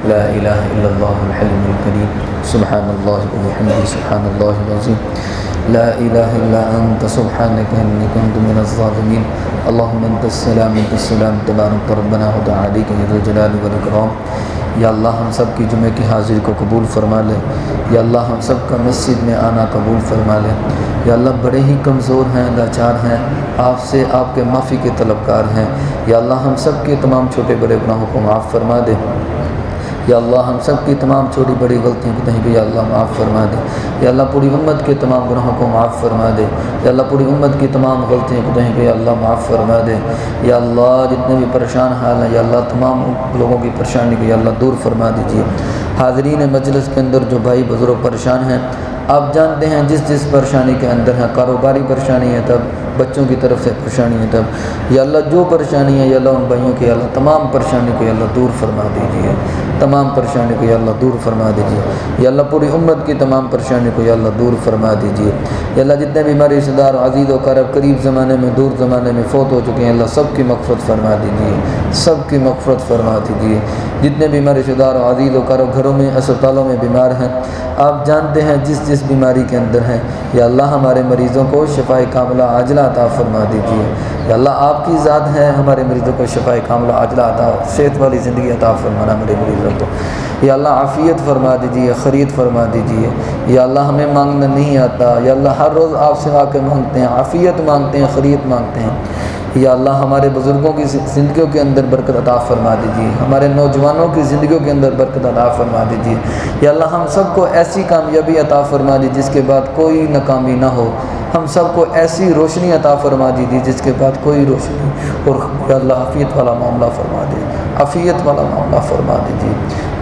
لا الہ الا اللہ الحلیم الکریم سبحان اللہ وبحمدہ سبحان اللہ العظیم لا الہ الا انت سبحانک انی کنت من الظالمین اللہم انت السلام منک السلام تبارک ربنا وتعالیک یا ذو الجلال والاکرام۔ یا اللہ ہم سب کی جمعہ کی حاضری کو قبول فرما لے۔ یا اللہ ہم سب کا مسجد میں آنا قبول فرما لے۔ یا اللہ بڑے ہی کمزور ہیں، لاچار ہیں، آپ سے آپ کے معافی کے طلبگار ہیں۔ یا اللہ ہم سب کے تمام چھوٹے بڑے گناہوں کو معاف فرما دے۔ یا اللہ ہم سب کی تمام چھوٹی بڑی غلطیوں کو کہیں بھی یا اللہ معاف فرما دے۔ یا اللہ پوری امت کے تمام گناہوں کو معاف فرما دے۔ یا اللہ پوری امت کی تمام غلطیوں کو کہیں بھی یا اللہ معاف فرما دے۔ یا اللہ جتنے بھی پریشان حال ہیں یا اللہ تمام لوگوں کی پریشانی کو یا اللہ دور فرما دیجیے۔ حاضرین مجلس کے اندر جو بھائی بزرگ پریشان ہیں، آپ جانتے ہیں جس پریشانی کے اندر ہیں، کاروباری پریشانی ہے تب، بچوں کی طرف سے پریشانی ہے تب، یا اللہ جو پریشانی ہے یا اللہ ان بھائیوں کی یا اللہ تمام پریشانی کو یا اللہ دور فرما دیجیے۔ تمام پریشانی کو یا اللہ دور فرما دیجیے۔ یا اللہ پوری امت کی تمام پریشانی کو یا اللہ دور فرما دیجیے۔ یا اللہ جتنے بھی ہمارے رشتہ دار عزیز و قریب قریب زمانے میں دور زمانے میں فوت ہو چکے ہیں، اللہ سب کی مغفرت فرما دیجیے، سب کی مغفرت فرما دیجیے۔ جتنے بھی ہمارے رشتہ دار عزیز و قریب گھروں میں اسپتالوں میں بیمار ہیں، آپ جانتے ہیں جس بیماری کے اندر ہیں، یا اللہ ہمارے مریضوں کو شفاء کاملہ عاجلہ عطا فرما دیجیے۔ یا اللہ آپ کی ذات ہے، ہمارے مریضوں کو شفاء کاملہ عاجلہ عطا، صحت والی زندگی عطا فرمانا ہمارے مریضوں کو۔ یا اللہ عافیت فرما دیجیے، خرید فرما دیجیے۔ یا اللہ ہمیں مانگنا نہیں آتا، یا اللہ ہر روز آپ سے آ کے مانگتے ہیں، عافیت مانگتے ہیں، خرید مانگتے ہیں۔ یا اللہ ہمارے بزرگوں کی زندگیوں کے اندر برکت عطا فرما دیجیے، ہمارے نوجوانوں کی زندگیوں کے اندر برکت عطا فرما دیجیے۔ یا اللہ ہم سب کو ایسی کامیابی عطا فرما دیجیے جس کے بعد کوئی ناکامی نہ ہو، ہم سب کو ایسی روشنی عطا فرما دیجیے جس کے بعد کوئی روشنی، اور یا اللہ عافیت والا معاملہ فرما دے، عافیت والا معاملہ فرما دیجیے۔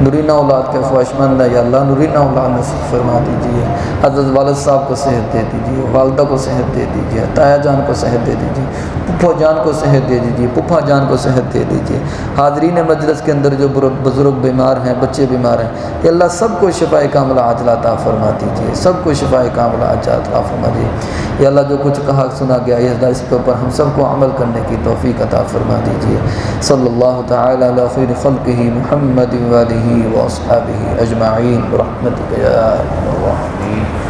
نورینہ اولاد کے خواہش مند ہے، یا اللہ نورینہ اولاد نصیب فرما دیجیے۔ حضرت والد صاحب کو صحت دے دیجیے، والدہ کو صحت دے دیجیے، تایا جان کو صحت دے دیجیے، پھپھو جان کو صحت دے دیجیے، پھپھا جان کو صحت دے دیجیے۔ حاضرین مجلس کے اندر جو بزرگ بیمار ہیں، بچے بیمار ہیں، یا اللہ سب کو شفاء کاملہ عاجلہ عطا فرما دیجیے، سب کو شفاء کاملہ عاجلہ عطا فرما دیجیے۔ یا اللہ جو کچھ کہا سنا گیا یا اللہ اس کے اوپر ہم سب کو عمل کرنے کی توفیق عطا فرما دیجیے۔ صلی اللہ تعالی علی خیر خلقہ محمد و آلہ و اصحابہ اجمعین برحمتک یا ارحم الراحمین۔